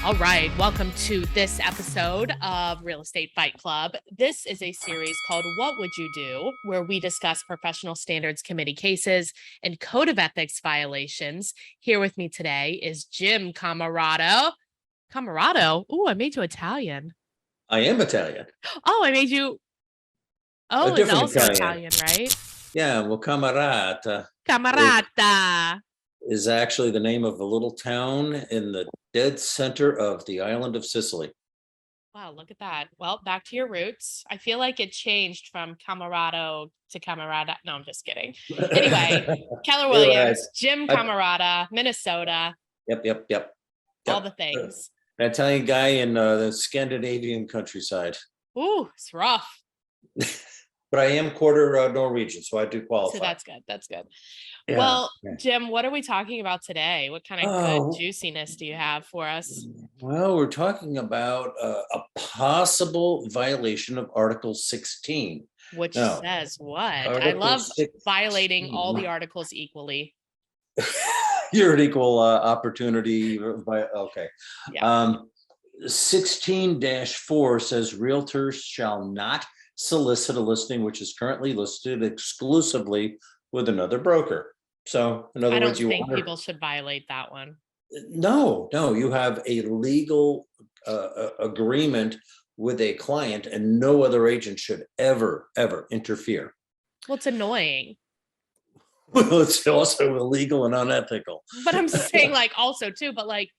All right, welcome to this episode of Real Estate Fight Club. This is a series called What Would You Do, where we discuss professional standards committee cases and code of ethics violations. Here with me today is JimCamarata. Camarata? Ooh, I made you Italian. I am Italian. Oh, I made you. A Oh, it's different also Italian. Italian, right? Yeah, well, Camarata Camarata. is actually the name of a little town in the dead center of the island of Sicily. Wow, look at that. Well, back to your roots. I feel like it changed from Camarata to Camarata. No, I'm just kidding. Anyway, Keller You're right. Williams, JimCamarata, Minnesota, Yep. all the things. An Italian guy in the Scandinavian countryside. Ooh, it's rough. But I am quarter Norwegian, so I do qualify. So that's good. That's good. Yeah, Well, yeah. Jim, what are we talking about today? What kind of good juiciness do you have for us? Well, we're talking about a possible violation of Article 16. Which Now, says what? I Article love 16. violating all the articles equally. You're an equal opportunity. Okay. Yeah. 16-4 says realtors shall not solicit a listing which is currently listed exclusively with another broker. So in other I words, don't think people should violate that one. No, you have a legal agreement with a client and no other agent should ever interfere. Well, it's annoying. Well, it's also illegal and unethical. But I'm saying like also too, but like,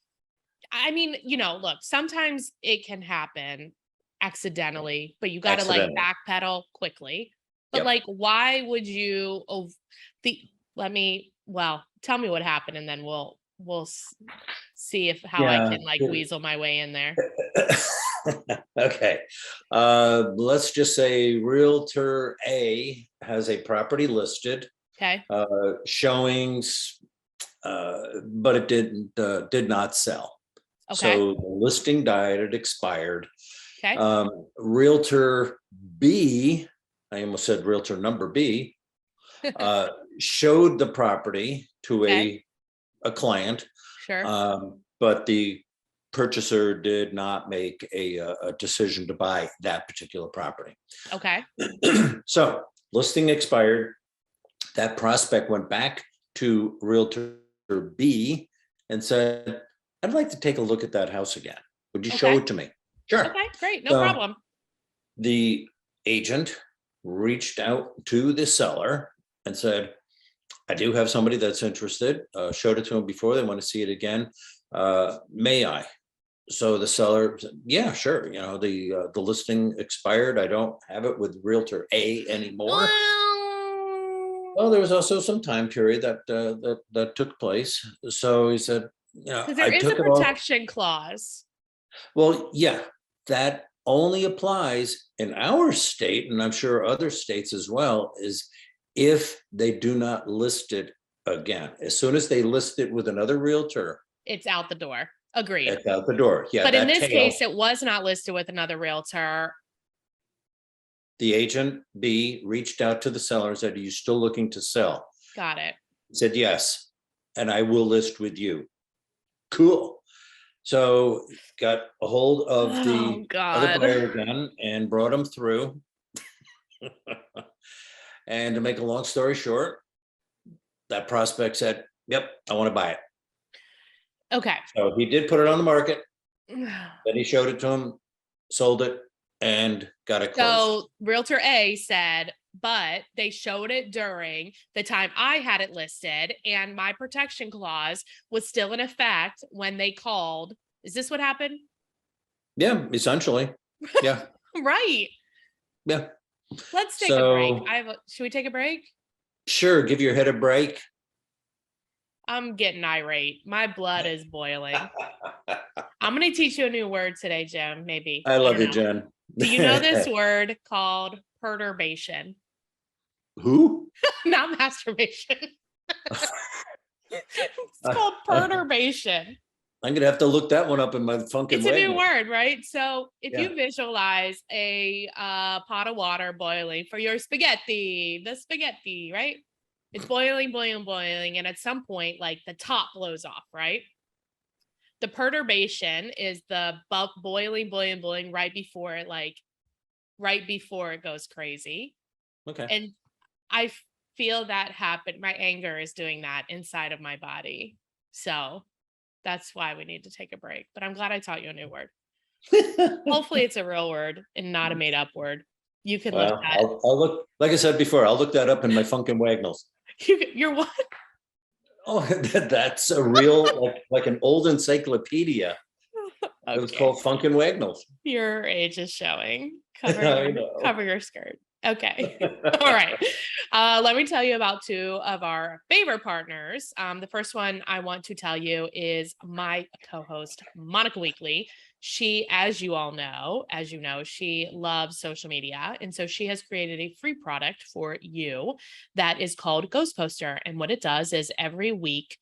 I mean, look, sometimes it can happen accidentally, but you got to like backpedal quickly. But like, why would you, tell me what happened and then we'll see how I can like weasel my way in there. Okay. Let's just say Realtor A has a property listed. Okay. Showings, but it did not sell. Okay. So the listing died, it expired. Okay. Realtor B, I almost said Realtor number B, showed the property to a client. Sure. But the purchaser did not make a decision to buy that particular property. Okay. So listing expired. That prospect went back to Realtor B and said, I'd like to take a look at that house again. Would you show it to me? Sure. Okay, great. No problem. The agent reached out to the seller and said, I do have somebody that's interested. Showed it to them before. They want to see it again. May I? So the seller said, yeah, sure. The listing expired. I don't have it with Realtor A anymore. Well, there was also some time period that took place. So he said, there is a protection clause. Well, yeah, that only applies in our state, and I'm sure other states as well, is if they do not list it again. As soon as they list it with another realtor, it's out the door. Agreed. It's out the door. Yeah. But in this case, it was not listed with another realtor. The agent B reached out to the seller and said, are you still looking to sell? Got it. He said, yes. And I will list with you. Cool. So got a hold of the other buyer again and brought him through. And to make a long story short, that prospect said, yep, I want to buy it. Okay. So he did put it on the market. Then he showed it to him, sold it, and got it closed. So Realtor A said, but they showed it during the time I had it listed and my protection clause was still in effect when they called. Is this what happened? Yeah, essentially. Yeah. Right. Yeah. Let's take a break. Should we take a break? Sure. Give your head a break. I'm getting irate. My blood is boiling. I'm going to teach you a new word today, Jim. Maybe. I love you, Jen. Do you know this word called perturbation? Who? Not masturbation. It's called perturbation. I'm going to have to look that one up in my funkin' It's a new word, right? So if you visualize a pot of water boiling for your spaghetti, right? It's boiling, and at some point, like the top blows off, right? The perturbation is the boiling right before it goes crazy. Okay. And I feel that happen. My anger is doing that inside of my body. So that's why we need to take a break. But I'm glad I taught you a new word. Hopefully it's a real word and not a made up word. You can look Well, that. I'll look, like I said before, I'll look that up in my Funkin' Wagnalls. You're what? Oh, that's a real, like an old encyclopedia. It was Okay. called Funkin' Wagnalls. Your age is showing. I know. Cover your skirt. Okay. All right. Let me tell you about two of our favorite partners. The first one I want to tell you is my co-host, Monica Weakley. She, as you know, she loves social media. And so she has created a free product for you that is called Ghost Poster. And what it does is every week,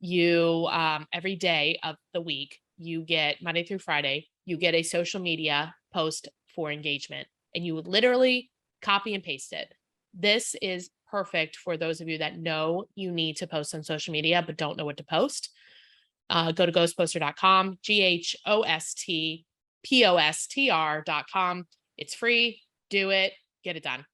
every day of the week, you get Monday through Friday, you get a social media post for engagement, and you would literally copy and paste it. This is perfect for those of you that know you need to post on social media but don't know what to post. Go to ghostposter.com, GHOSTPOSTR.com. It's free. Do it. Get it done.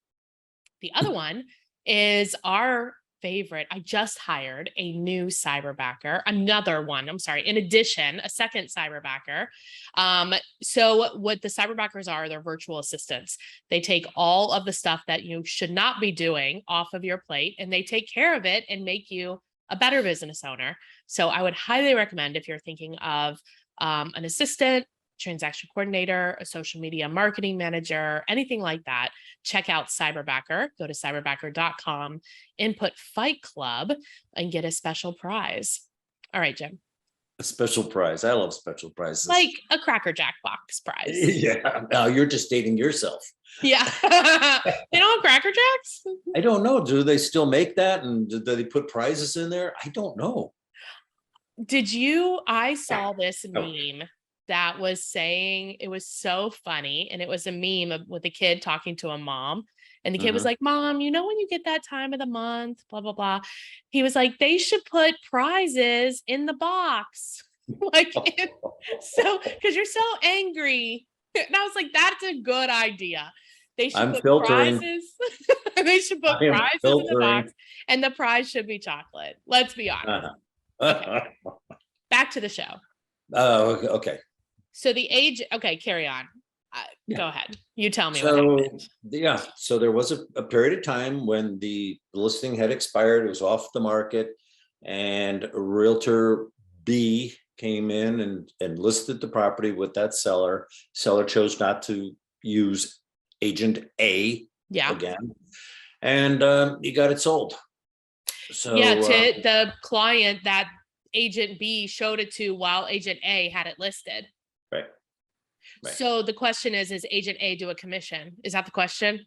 The other one is our favorite. I just hired a new cyberbacker, another one. I'm sorry. In addition, a second cyberbacker. So what the cyberbackers are, they're virtual assistants. They take all of the stuff that you should not be doing off of your plate, and they take care of it and make you a better business owner. So I would highly recommend, if you're thinking of an assistant, transaction coordinator, a social media marketing manager, anything like that, check out Cyberbacker. Go to cyberbacker.com, input Fight Club, and get a special prize. All right, Jim. A special prize. I love special prizes. Like a Cracker Jack box prize. Yeah. Now you're just dating yourself. Yeah. They don't have Cracker Jacks? I don't know. Do they still make that? And do they put prizes in there? I don't know. I saw this meme that was saying, it was so funny. And it was a meme with a kid talking to a mom. And the kid was like, Mom, when you get that time of the month, blah, blah, blah. He was like, they should put prizes in the box. So, because you're so angry. And I was like, that's a good idea. They should put prizes. They should put prizes in the box. And the prize should be chocolate. Let's be honest. Okay. Back to the show. Oh, okay. So carry on. Go ahead. You tell me what happened. Yeah. So there was a period of time when the listing had expired. It was off the market, and Realtor B came in and listed the property with that seller. Seller chose not to use agent A again, and he got it sold. So to the client that agent B showed it to while agent A had it listed. Right. So the question is agent A do a commission? Is that the question?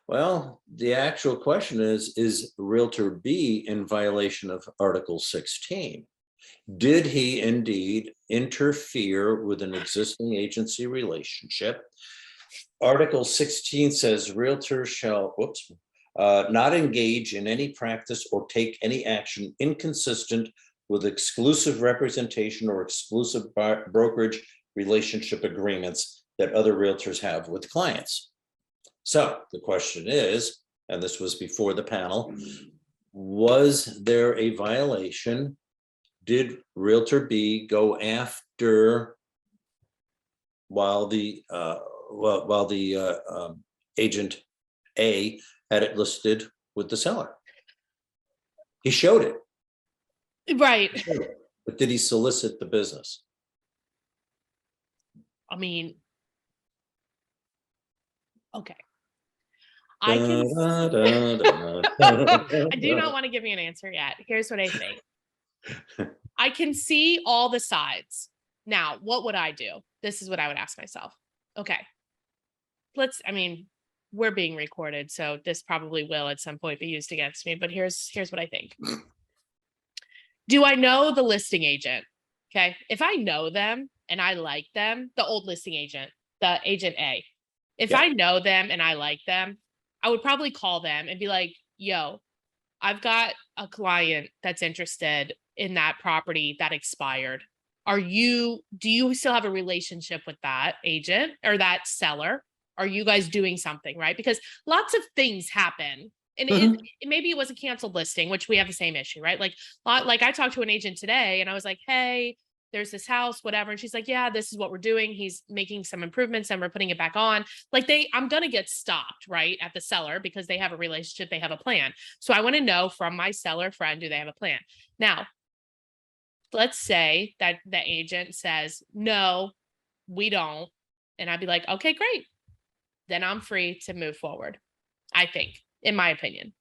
Well, the actual question is Realtor B in violation of Article 16? Did he indeed interfere with an existing agency relationship? Article 16 says Realtor shall, not engage in any practice or take any action inconsistent with exclusive representation or exclusive brokerage relationship agreements that other realtors have with clients. So the question is, and this was before the panel, was there a violation? Did Realtor B go after while the agent A had it listed with the seller? He showed it. Right. But did he solicit the business? I mean, okay. I do not want to give you an answer yet. Here's what I think. I can see all the sides. Now, what would I do? This is what I would ask myself. Okay. We're being recorded, so this probably will at some point be used against me, but here's what I think. Do I know the listing agent? Okay. If I know them and I like them, the old listing agent, the agent A, if I know them and I like them, I would probably call them and be like, yo, I've got a client that's interested in that property that expired. do you still have a relationship with that agent or that seller? Are you guys doing something, right? Because lots of things happen. And maybe it was a canceled listing, which we have the same issue, right? Like I talked to an agent today and I was like, hey, there's this house, whatever. And she's like, yeah, this is what we're doing. He's making some improvements and we're putting it back on. Like I'm going to get stopped, right, at the seller because they have a relationship, they have a plan. So I want to know from my seller friend, do they have a plan? Now, let's say that the agent says, no, we don't. And I'd be like, okay, great. Then I'm free to move forward, I think, in my opinion.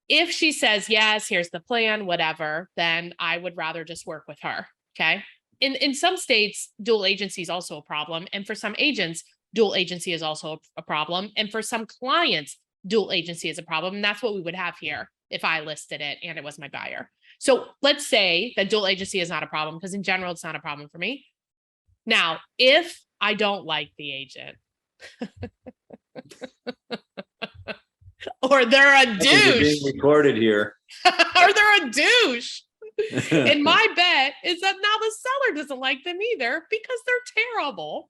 If she says, yes, here's the plan, whatever, then I would rather just work with her. Okay. In some states, dual agency is also a problem. And for some agents, dual agency is also a problem. And for some clients, dual agency is a problem. And that's what we would have here if I listed it and it was my buyer. So let's say that dual agency is not a problem, because in general, it's not a problem for me. Now, if I don't like the agent, or they're a douche, being recorded here, or they're a douche. And my bet is that now the seller doesn't like them either because they're terrible.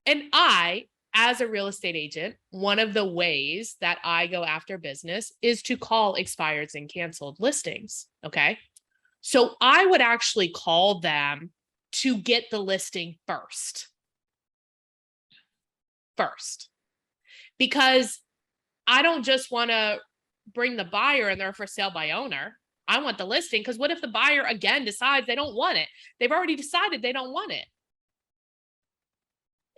And I, as a real estate agent, one of the ways that I go after business is to call expireds and canceled listings. Okay. So I would actually call them to get the listing first. Because I don't just want to bring the buyer and they're for sale by owner. I want the listing, because what if the buyer again decides they don't want it? They've already decided they don't want it.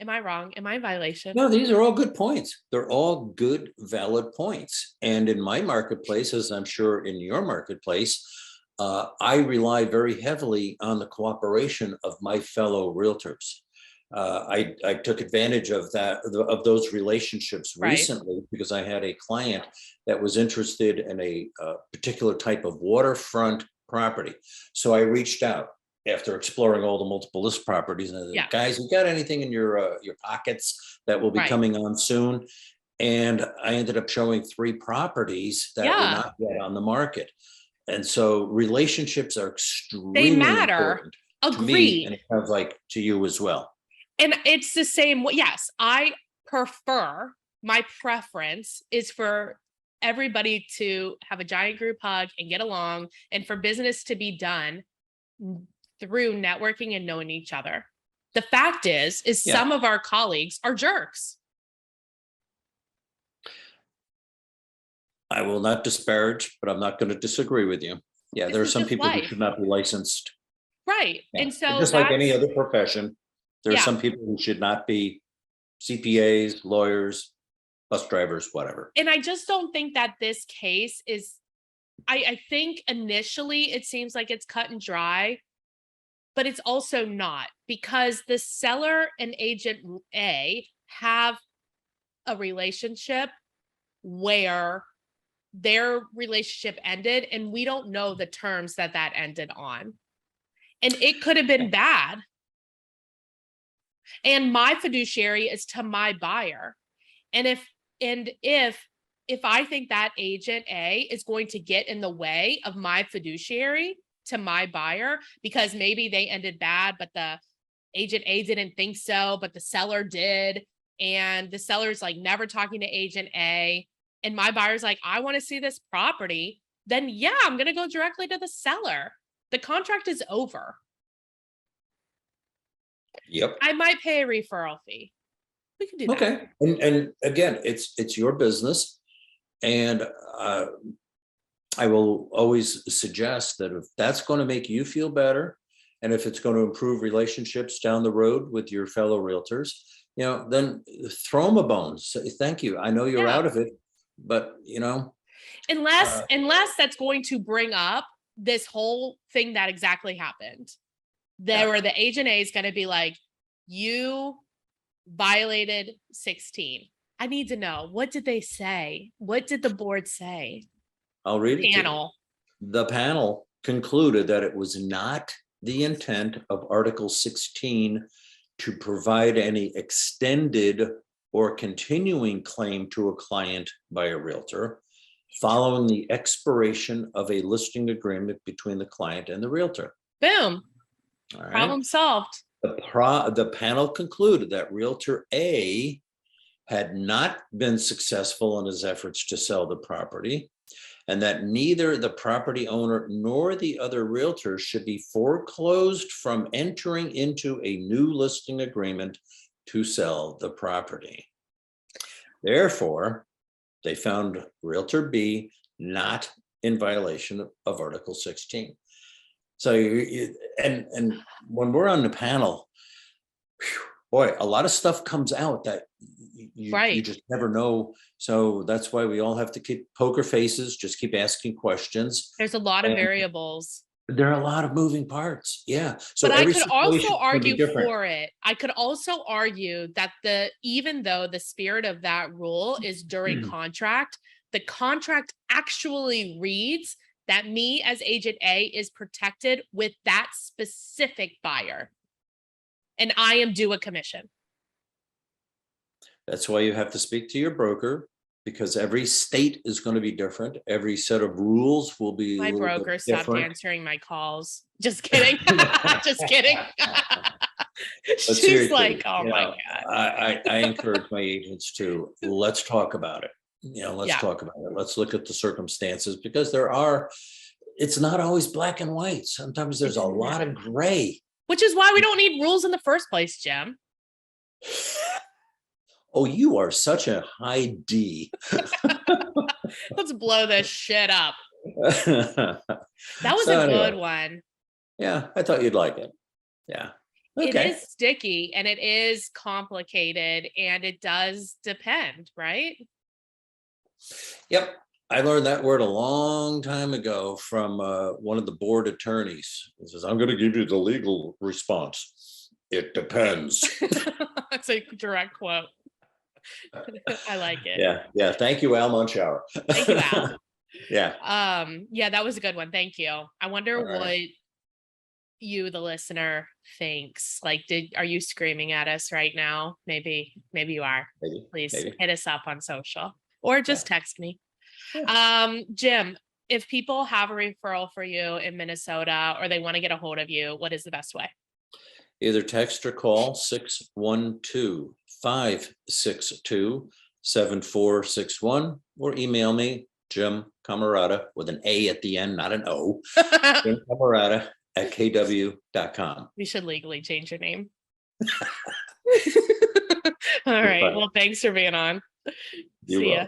Am I wrong? Am I in violation? No, these are all good points. They're all good, valid points. And in my marketplace, as I'm sure in your marketplace, I rely very heavily on the cooperation of my fellow realtors. I took advantage of those relationships recently, because I had a client that was interested in a particular type of waterfront property. So I reached out after exploring all the multiple list properties, and I said, guys, you got anything in your pockets that will be coming on soon? And I ended up showing 3 properties that were not yet on the market. And so relationships are extremely important to me, and it sounds like to you as well. And it's the same. Yes, I prefer, my preference is for everybody to have a giant group hug and get along, and for business to be done through networking and knowing each other. The fact is some of our colleagues are jerks. I will not disparage, but I'm not going to disagree with you. Yeah, there are some people who should not be licensed. Right. And so just like any other profession, there are some people who should not be CPAs, lawyers, bus drivers, whatever. And I just don't think that this case is, I think initially it seems like it's cut and dry, but it's also not, because the seller and agent A have a relationship where their relationship ended and we don't know the terms that ended on. And it could have been bad. And my fiduciary is to my buyer. And if I think that agent A is going to get in the way of my fiduciary to my buyer, because maybe they ended bad, but the agent A didn't think so, but the seller did. And the seller's like never talking to agent A. And my buyer's like, I want to see this property. Then I'm going to go directly to the seller. The contract is over. Yep. I might pay a referral fee. We can do that. Okay. And again, it's your business. And I will always suggest that if that's going to make you feel better, and if it's going to improve relationships down the road with your fellow realtors, then throw them a bone. Say, thank you. I know you're out of it, but unless that's going to bring up this whole thing that exactly happened. Where the agent A is going to be like, you violated 16. I need to know, what did they say? What did the board say? I'll read it. The panel concluded that it was not the intent of Article 16 to provide any extended or continuing claim to a client by a realtor following the expiration of a listing agreement between the client and the realtor. Boom. All right. Problem solved. The panel concluded that Realtor A had not been successful in his efforts to sell the property, and that neither the property owner nor the other realtor should be foreclosed from entering into a new listing agreement to sell the property. Therefore, they found Realtor B not in violation of Article 16. So, and when we're on the panel, boy, a lot of stuff comes out that you just never know. So that's why we all have to keep poker faces, just keep asking questions. There's a lot of variables. There are a lot of moving parts. Yeah. So but I could also situation can be argue different. for it. I could also argue that even though the spirit of that rule is during contract, the contract actually reads that me as agent A is protected with that specific buyer. And I am due a commission. That's why you have to speak to your broker, because every state is going to be different. Every set of rules will be My a little broker bit stopped different. answering my calls. Just kidding. Just kidding. But She's seriously, like, oh you my know, God. I encourage my agents to let's talk about it. Let's Yeah. talk about it. Let's look at the circumstances, because it's not always black and white. Sometimes there's a lot of gray. Which is why we don't need rules in the first place, Jim. Oh, you are such a high D. Let's blow this shit up. That was a good one. Yeah, I thought you'd like it. Yeah. It Okay. is sticky and it is complicated and it does depend, right? Yep. I learned that word a long time ago from one of the board attorneys. He says, I'm going to give you the legal response. It depends. That's a direct quote. I like it. Yeah. Thank you, Al Munchauer. Thank you, Al. Yeah. Yeah, that was a good one. Thank you. I wonder All right. what you, the listener, thinks. Like, are you screaming at us right now? Maybe you are. Please hit us up on social or just text me. Yeah. Jim, if people have a referral for you in Minnesota or they want to get a hold of you, what is the best way? Either text or call 612-562-7461 or email me, JimCamarata, with an A at the end, not an O, JimCamarata@kw.com. We should legally change your name. All right. Well, thanks for being on. See ya.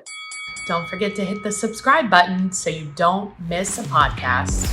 Don't forget to hit the subscribe button so you don't miss a podcast.